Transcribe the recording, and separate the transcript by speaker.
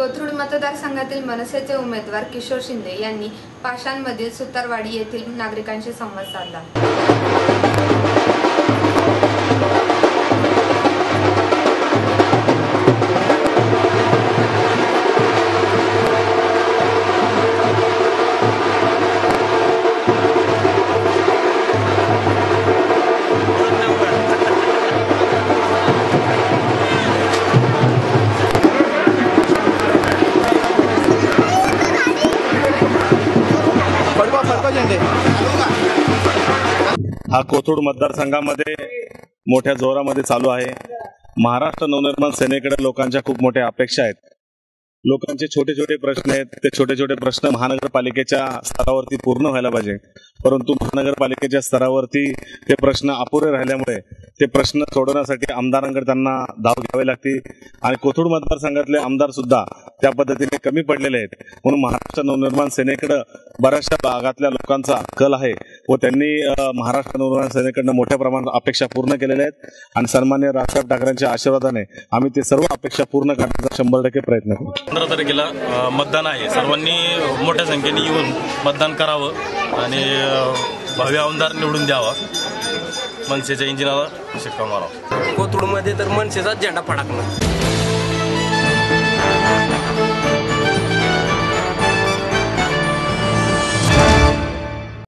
Speaker 1: कोथरूड मतदारसंघातील मनसेचे उमेदवार किशोर शिंदे यांनी पाषाणमधील सुतारवाडी येथील नागरिकांशी संवाद साधला।
Speaker 2: हा कोथरूड मतदारसंघामध्ये मोठ्या जोरामध्ये चालू आहे। महाराष्ट्र नवनिर्माण सेनेकडे लोकांच्या खूप मोठ्या अपेक्षा आहेत। लोकांचे छोटे छोटे प्रश्न आहेत, ते छोटे छोटे प्रश्न महानगरपालिकेच्या स्तरावरती पूर्ण व्हायला पाहिजे, परंतु महानगरपालिकेच्या स्तरावरती ते प्रश्न अपुरे राहिल्यामुळे ते प्रश्न सोडवण्यासाठी आमदारांकडे त्यांना धाव घ्यावी लागते आणि कोथरूड मतदारसंघातले आमदार सुद्धा त्या पद्धतीने कमी पडलेले आहेत। म्हणून महाराष्ट्र नवनिर्माण सेनेकडे बऱ्याचशा भागातल्या लोकांचा कल आहे व त्यांनी महाराष्ट्र नवनिर्माण सेनेकडनं मोठ्या प्रमाणात अपेक्षा पूर्ण केलेल्या आहेत आणि सन्माननीय राजसाहेब ठाकरेंच्या आशीर्वादाने आम्ही ते सर्व अपेक्षा पूर्ण करण्याचा 100% प्रयत्न करू।
Speaker 3: 15 तारखेला मतदान आहे। सर्वांनी मोठ्या संख्येने येऊन मतदान करावं आणि भावी आमदार निवडून द्यावा। मनसेच्या इंजिनाला शिक्का मारावा।
Speaker 4: कोथरूडमध्ये तर मनसेचा झेंडा फडकणार।